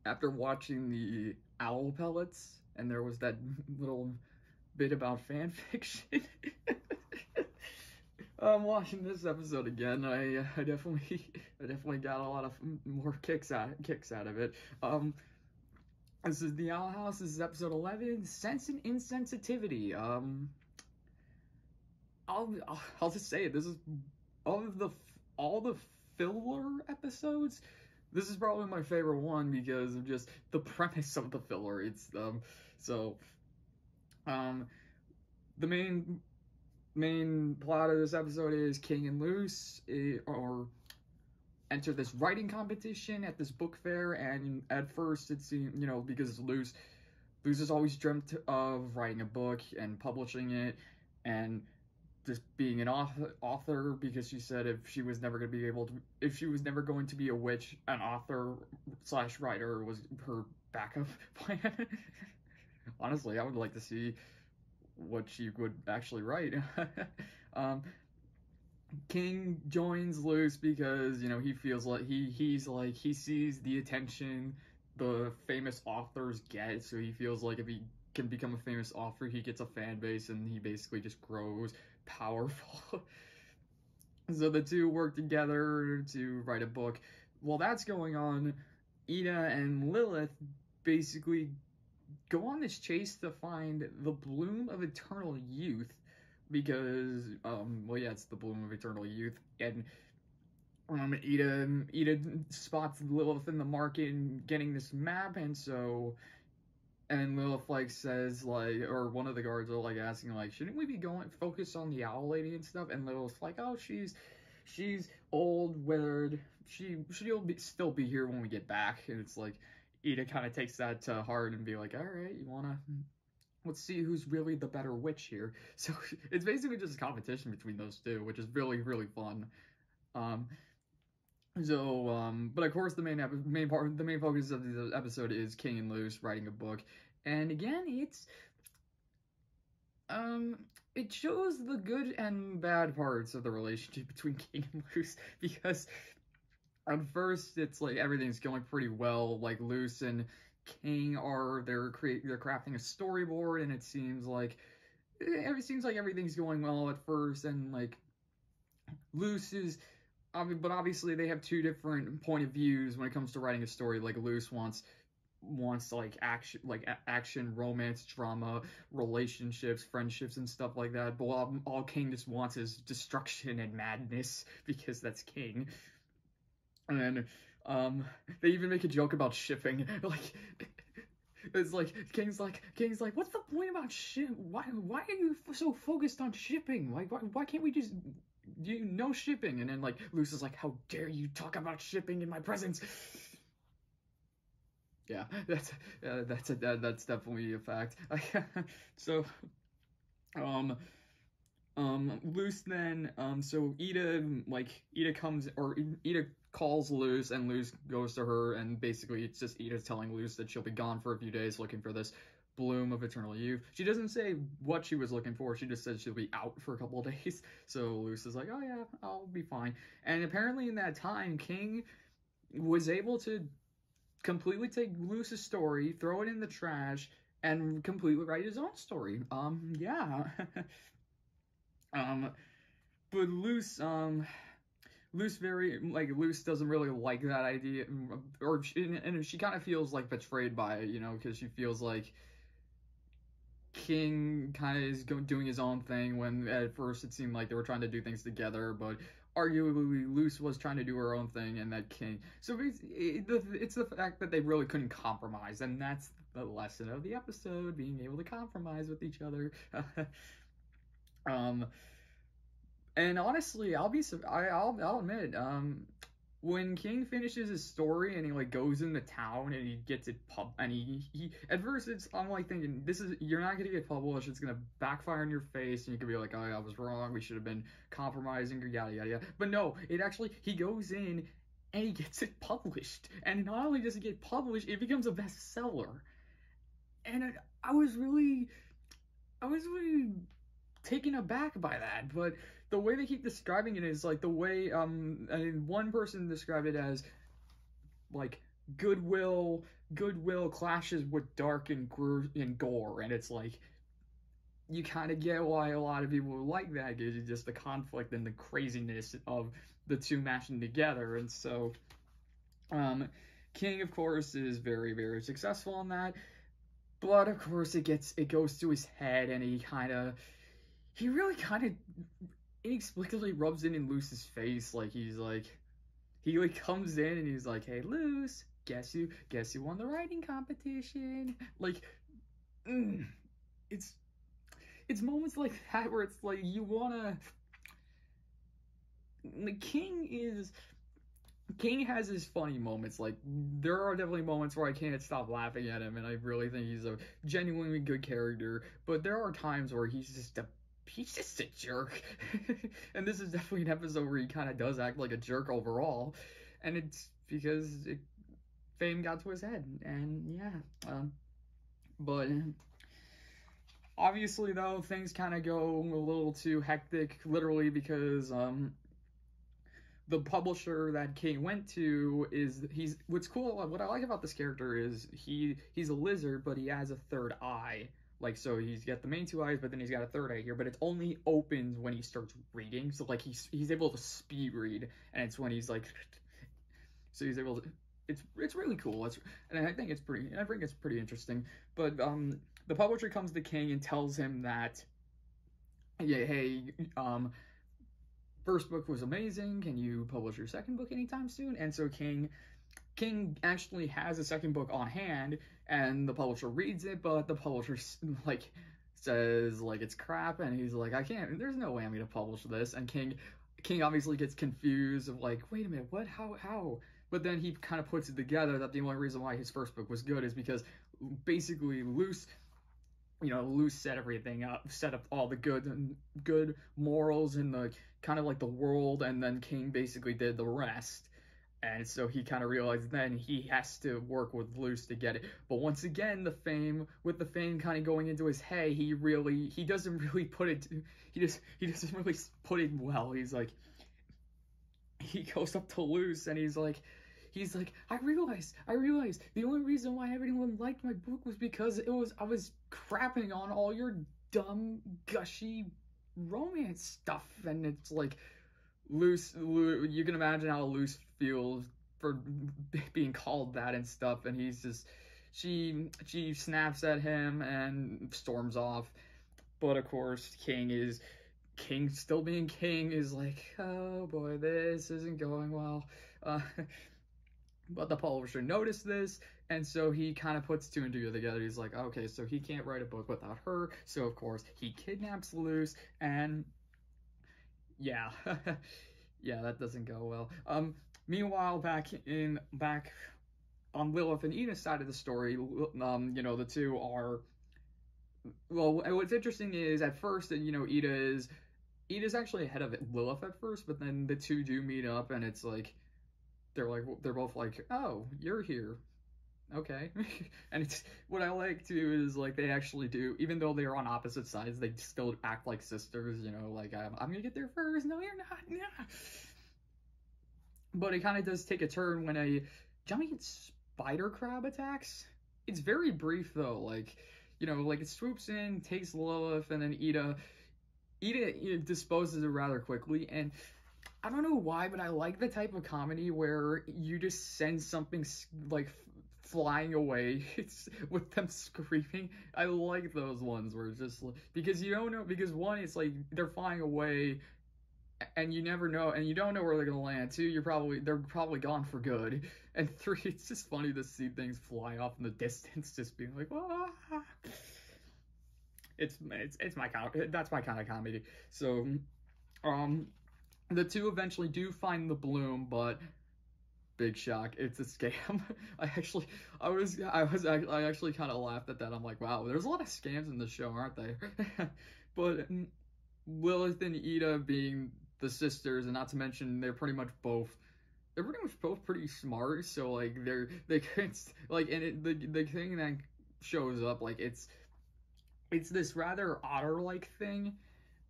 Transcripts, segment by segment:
after watching the owl pellets, and there was that little bit about fan fiction. Watching this episode again, I definitely got a lot of more kicks out of it. This is the Owl House. This is episode 11, Sense and Insensitivity. I'll just say it. This is of all the filler episodes. This is probably my favorite one because of just the premise of the filler. It's the main plot of this episode is King and Luz enter this writing competition at this book fair, and at first it seemed, because Luz has always dreamt of writing a book and publishing it and just being an author, because she said if she was never going to be a witch, an author / writer was her backup plan. Honestly, I would like to see what she would actually write. King joins Luz because he feels like he sees the attention the famous authors get, so he feels like if he can become a famous author, he gets a fan base and he basically just grows powerful. So the two work together to write a book. While that's going on, Eda and Lilith basically go on this chase to find the bloom of eternal youth, because it's the bloom of eternal youth, and Eda spots Lilith in the market and getting this map, and Lilith says or one of the guards are asking shouldn't we be focus on the owl lady and stuff, and Lilith's oh, she's old, withered, she'll still be here when we get back, and it's Eda kind of takes that to heart and be all right, let's see who's really the better witch here. So it's basically just a competition between those two, which is really, really fun. But of course the main focus of the episode is King and Luz writing a book. And again, it shows the good and bad parts of the relationship between King and Luz, because at first it's everything's going pretty well. Luz and King they're crafting a storyboard, and it seems like everything's going well at first, and Luz is but obviously they have two different point of views when it comes to writing a story. Luz wants action, romance, drama, relationships, friendships, and stuff like that, but all King just wants is destruction and madness, because that's King. And they even make a joke about shipping. It's King's what's the point about ship? Why are you so focused on shipping? Why can't we just no shipping? And then Luz is how dare you talk about shipping in my presence? Yeah, that's definitely a fact. So Luz then so Eda calls Luz, and Luz goes to her, and basically it's just Eda telling Luz that she'll be gone for a few days looking for this bloom of eternal youth. She doesn't say what she was looking for, she just said she'll be out for a couple of days. So Luz is oh yeah, I'll be fine. And apparently in that time, King was able to completely take Luz's story, throw it in the trash, and completely write his own story. Yeah. But Luz doesn't really like that idea, and she kind of feels betrayed by it, because she feels King kind of is doing his own thing, when at first it seemed like they were trying to do things together, but arguably Luz was trying to do her own thing, and that King. So it's the fact that they really couldn't compromise, and that's the lesson of the episode: being able to compromise with each other. And honestly, I'll admit, when King finishes his story and he goes into town and he gets it and he at first I'm thinking, you're not gonna get published, it's gonna backfire in your face, and you could be oh, I was wrong, we should have been compromising, or yada yada yada. But no, he goes in and he gets it published, and not only does it get published, it becomes a bestseller. And I was really taken aback by that. But the way they keep describing it is the way one person described it as goodwill clashes with dark and gore, and it's like you kind of get why a lot of people like that, because it's just the conflict and the craziness of the two mashing together. And so King, of course, is very, very successful in that, but of course it goes to his head, and he really kind of inexplicably rubs it in Luz's face. Like he like comes in and he's like, "Hey, Luz, guess you won the writing competition." Like, it's moments like that where it's like you wanna. The King has his funny moments. Like, there are definitely moments where I can't stop laughing at him, and I really think he's a genuinely good character. But there are times where he's just a jerk. And this is definitely an episode where he kind of does act like a jerk overall, and it's because fame got to his head. And yeah, but obviously though, things kind of go a little too hectic, literally, because the publisher that King went to what's cool, what I like about this character is he's a lizard, but he has a third eye. Like, so he's got the main two eyes, but then he's got a third eye here, but it's only opens when he starts reading. So like he's able to speed read, and it's when he's like, so he's able to, it's really cool. And I think it's pretty interesting. But the publisher comes to King and tells him that, yeah, hey, first book was amazing, can you publish your second book anytime soon? And so King actually has a second book on hand, and the publisher reads it, but the publisher like says like it's crap, and he's like, I can't, there's no way I'm gonna publish this. And King obviously gets confused of like, wait a minute, what, how? But then he kind of puts it together that the only reason why his first book was good is because basically Luz set everything up, set up all the good morals in the kind of like the world, and then King basically did the rest. And so he kind of realized then he has to work with Luz to get it. But once again, the fame kind of going into his head, he doesn't really put it, he doesn't really put it well. He's like, he goes up to Luz and he's like, I realized the only reason why everyone liked my book was because I was crapping on all your dumb, gushy romance stuff. And it's like, Luz, you can imagine how Luz feels for being called that and stuff. And he's just, she snaps at him and storms off. But of course, King still being King is like, oh boy, this isn't going well. But the publisher noticed this, and so he kind of puts two and two together. He's like, okay, so he can't write a book without her, so of course he kidnaps Luz, and yeah, yeah, that doesn't go well. Meanwhile, back on Lilith and Eda's side of the story, the two are, well, what's interesting is at first, Eda's actually ahead of Lilith at first, but then the two do meet up, and it's like, they're both like, oh, you're here, okay. And it's, what I like too is like they actually do, even though they are on opposite sides, they still act like sisters, like I'm gonna get there first, no you're not, yeah. But it kind of does take a turn when a giant spider crab attacks. It's very brief though, like it swoops in, takes Lilith, and then Eda disposes it rather quickly. And I don't know why, but I like the type of comedy where you just send something like flying away. It's with them screaming. I like those ones where it's just because you don't know, because one, it's like they're flying away and you never know, and you don't know where they're gonna land. Two, they're probably gone for good. And three, it's just funny to see things fly off in the distance, just being like, ah. It's my that's my kind of comedy. So the two eventually do find the bloom, but big shock, it's a scam. I actually kind of laughed at that. I'm like, wow, there's a lot of scams in this show, aren't there? But Lilith and Eda being the sisters, and not to mention they're pretty much both pretty smart. So like they like, and the thing that shows up, like it's this rather otter-like thing.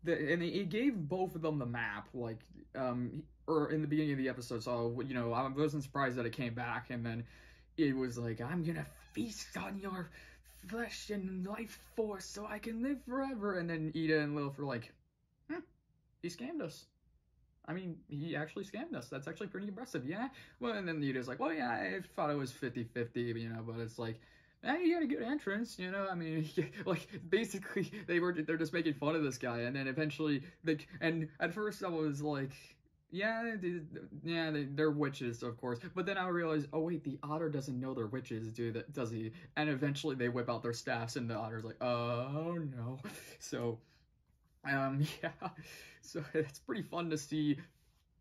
And it gave both of them the map, like, or in the beginning of the episode, so, I wasn't surprised that it came back, and then it was like, I'm gonna feast on your flesh and life force so I can live forever. And then Eda and Lilith were like, he scammed us. I mean, he actually scammed us. That's actually pretty impressive, yeah? Well, and then Eda's like, well, yeah, I thought it was 50-50, you know, but it's like, you had a good entrance, you know, I mean, like, basically, they're just making fun of this guy, and then eventually, and at first I was like, yeah, they're witches, of course, but then I realized, oh wait, the otter doesn't know they're witches, does he? And eventually they whip out their staffs, and the otter's like, oh no, so, yeah, so it's pretty fun to see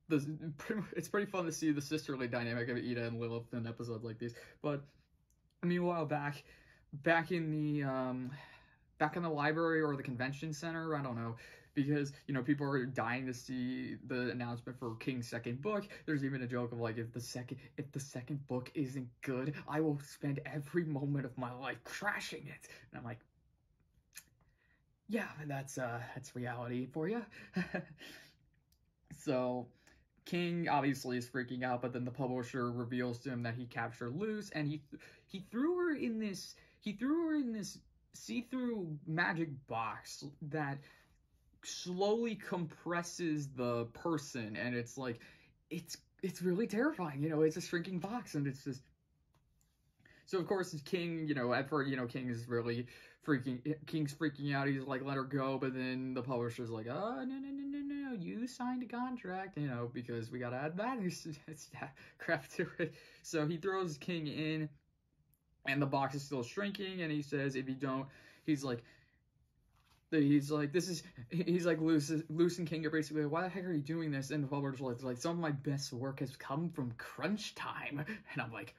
it's pretty fun to see the sisterly dynamic of Eda and Lilith in episodes like these. But meanwhile, back in the library or the convention center, I don't know, because you know people are dying to see the announcement for King's second book. There's even a joke of like, if the second book isn't good, I will spend every moment of my life crashing it. And I'm like, yeah, that's reality for you. So King obviously is freaking out, but then the publisher reveals to him that he captured Luz, and he threw her in this see-through magic box that slowly compresses the person, and it's like it's really terrifying, you know. It's a shrinking box, and it's just so of course King, you know, at first, you know, King's freaking out. He's like, let her go, but then the publisher's like, oh, no, you signed a contract, you know, because we gotta add that crap to it. So he throws King in, and the box is still shrinking, and he says, if you don't, he's like, Luz and King are basically like, why the heck are you doing this? And the publisher's like, some of my best work has come from crunch time. And I'm like,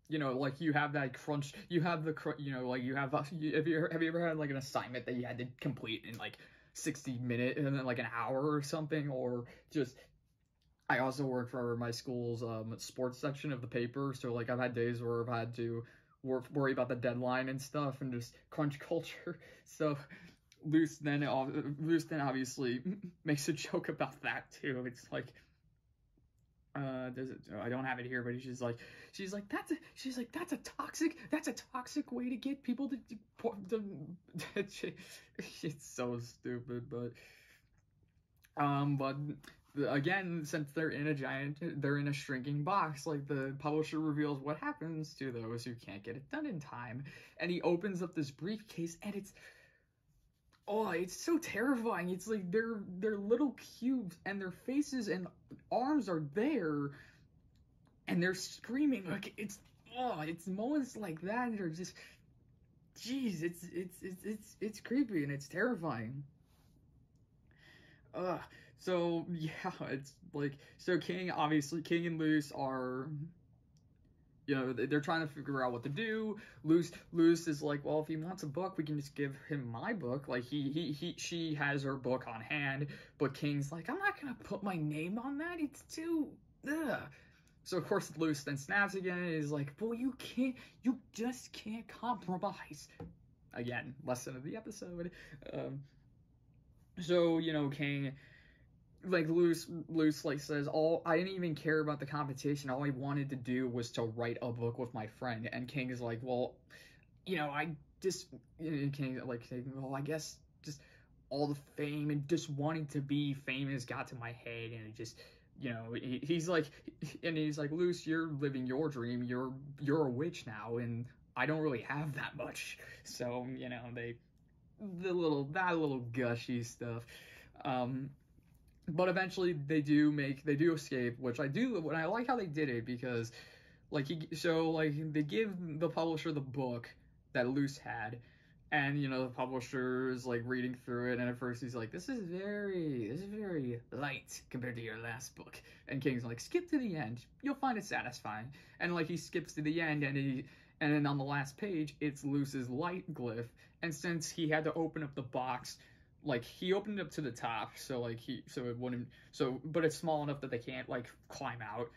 you know, like, you have that crunch, you have the, you know, like, have you ever had, like, an assignment that you had to complete in, like, 60 minutes, and then, like, an hour or something, or just, I also work for my school's, sports section of the paper, so, like, I've had days where I've had to worry about the deadline and stuff, and just crunch culture, so Luz then obviously makes a joke about that, too. It's like, I don't have it here, but she's like that's a toxic way to get people to it's so stupid, but again, since they're in a shrinking box, like, the publisher reveals what happens to those who can't get it done in time, and he opens up this briefcase, and it's so terrifying. It's like they're little cubes, and their faces and arms are there, and they're screaming. Like, it's moments like that that are just, jeez, it's creepy and it's terrifying. So yeah, it's like, so King and Luz are, you know, they're trying to figure out what to do. Luz is like, well, if he wants a book, we can just give him my book. Like, she has her book on hand, but King's like, I'm not gonna put my name on that. It's too, ugh. So of course Luz then snaps again and is like, well, you just can't compromise. Again, lesson of the episode. So, you know, King, like, Luz like says, I didn't even care about the competition. All I wanted to do was to write a book with my friend. And King is like, well, you know, King like saying, well, I guess just all the fame and just wanting to be famous got to my head, and it just, you know, he's like, Luz, you're living your dream. You're a witch now, and I don't really have that much. So, you know, that little gushy stuff. But eventually they do escape, which I like how they did it, because like they give the publisher the book that Luz had, and you know, the publisher is like reading through it, and at first he's like, this is very light compared to your last book, and King's like, skip to the end, you'll find it satisfying, and like he skips to the end, and then on the last page it's Luz's light glyph, and since he had to open up the box, like, he opened it up to the top, but it's small enough that they can't, like, climb out.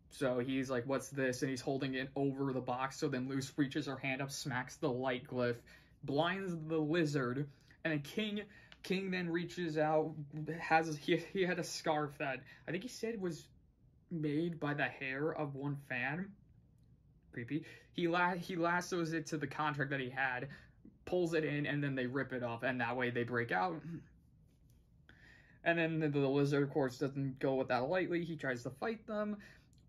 So he's like, what's this? And he's holding it over the box, so then Luz reaches her hand up, smacks the light glyph, blinds the lizard, and then King King then reaches out, he had a scarf that I think he said was made by the hair of one fan. Creepy. He lassos it to the contract that he had, pulls it in, and then they rip it off, and that way they break out. And then the lizard, of course, doesn't go with that lightly. He tries to fight them,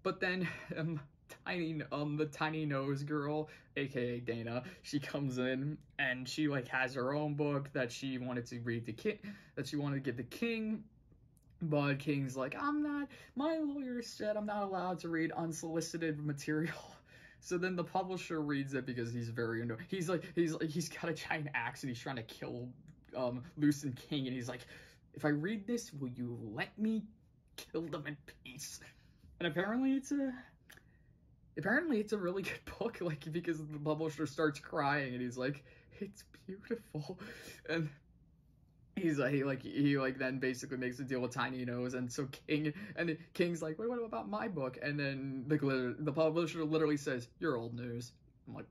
but then the tiny nose girl, aka Dana, she comes in and she like has her own book that she wanted to read the king, that she wanted to give the king. But King's like, my lawyer said I'm not allowed to read unsolicited material. So then the publisher reads it because he's very annoyed. He's got a giant axe and he's trying to kill Luz and King, and he's like, if I read this, will you let me kill them in peace? And apparently it's a really good book, like, because the publisher starts crying and he's like, it's beautiful. And he then basically makes a deal with Tiny Nose, and so King's like, wait, what about my book? And then the publisher literally says, you're old news. I'm like,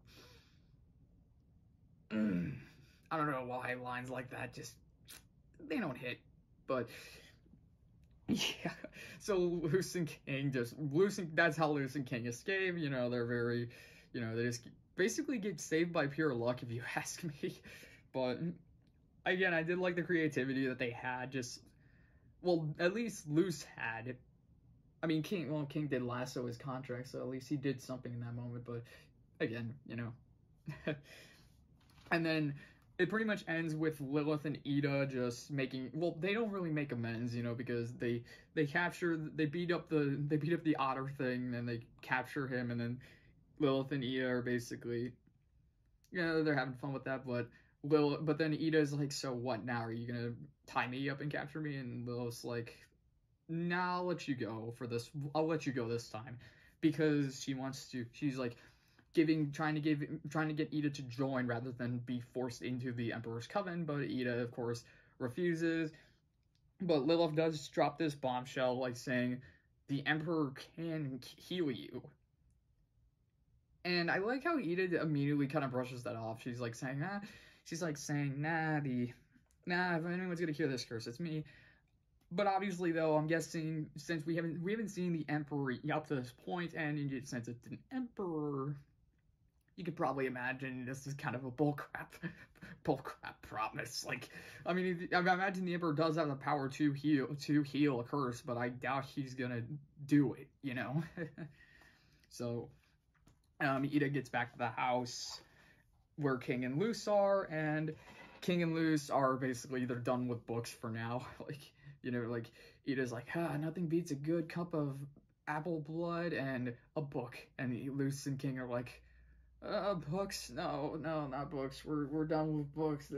I don't know why lines like that just, they don't hit. But yeah, so Luz and King that's how Luz and King escape. You know, they're very, you know, they just basically get saved by pure luck, if you ask me. But again, I did like the creativity that they had. Well, at least Luz had. I mean, King did lasso his contract, so at least he did something in that moment. But again, you know, and then it pretty much ends with Lilith and Eda just making, well, they don't really make amends, you know, because they beat up the otter thing, and they capture him, and then Lilith and Eda are basically, you know, they're having fun with that, but then Eda's like, so what now? Are you gonna tie me up and capture me? And Lilith's like, nah, I'll let you go for this. I'll let you go this time, because she's like trying to get Eda to join rather than be forced into the Emperor's Coven. But Eda, of course, refuses. But Lilith does drop this bombshell, like saying the Emperor can heal you. And I like how Eda immediately kind of brushes that off. She's like saying, nah, if anyone's gonna hear this curse, it's me. But obviously, though, I'm guessing, since we haven't seen the Emperor up to this point, and since it's an Emperor, you could probably imagine this is kind of a bullcrap promise. Like, I mean, I imagine the Emperor does have the power to heal a curse, but I doubt he's gonna do it, you know? So, Eda gets back to the house where King and Luz are, and King and Luz are basically, they're done with books for now. Like, you know, like, Eda's like, nothing beats a good cup of apple blood and a book. And Luz and King are like, books? No, not books. We're done with books.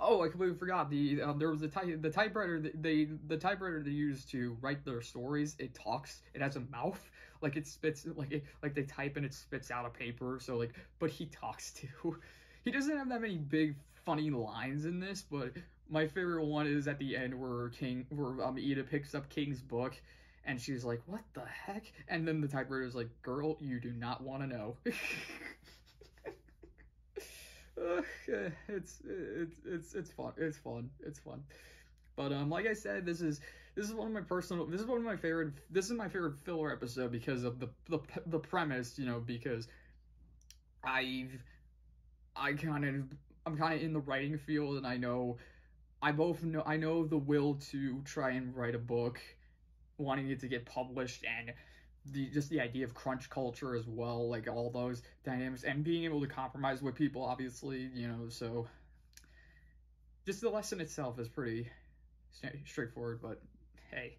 Oh, I completely forgot. There was the typewriter. The typewriter they used to write their stories. It talks. It has a mouth. Like, it spits. Like they type and it spits out a paper. So like, but he talks too. He doesn't have that many big funny lines in this, but my favorite one is at the end where Eda picks up King's book. And she's like, what the heck? And then the typewriter's like, girl, you do not want to know. It's fun. But like I said, this is my favorite filler episode because of the premise, you know, because I'm kind of in the writing field, and I know the will to try and write a book, wanting it to get published, and the idea of crunch culture as well, like all those dynamics, and being able to compromise with people, obviously, you know. So just the lesson itself is pretty straightforward, but hey,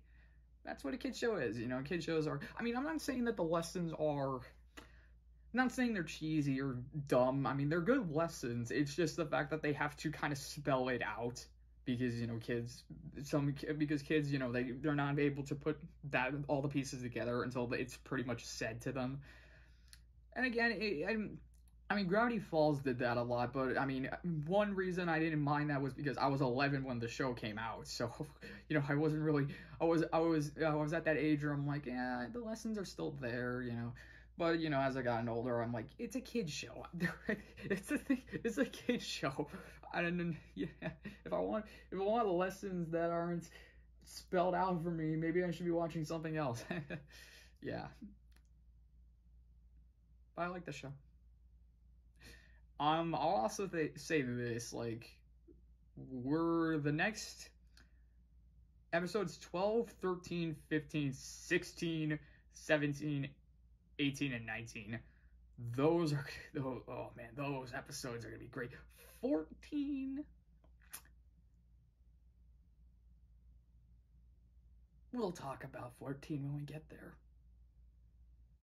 that's what a kid show is, you know. Kid shows are, I mean, I'm not saying that the lessons are, I'm not saying they're cheesy or dumb. I mean, they're good lessons. It's just the fact that they have to kind of spell it out, because, you know, kids, you know, they're not able to put all the pieces together until it's pretty much said to them. And again, I mean, Gravity Falls did that a lot, but I mean, one reason I didn't mind that was because I was 11 when the show came out, so, you know, I was at that age where I'm like, yeah, the lessons are still there, you know. But you know, as I gotten older, I'm like, it's a kid's show. It's a thing. It's a kid's show. And yeah, if I want lessons that aren't spelled out for me, maybe I should be watching something else. Yeah, but I like the show. I'll also say this, like, we're the next episodes 12, 13, 15, 16, 17, 18, and 19. Those are, oh man, those episodes are going to be great. 14, we'll talk about 14 when we get there.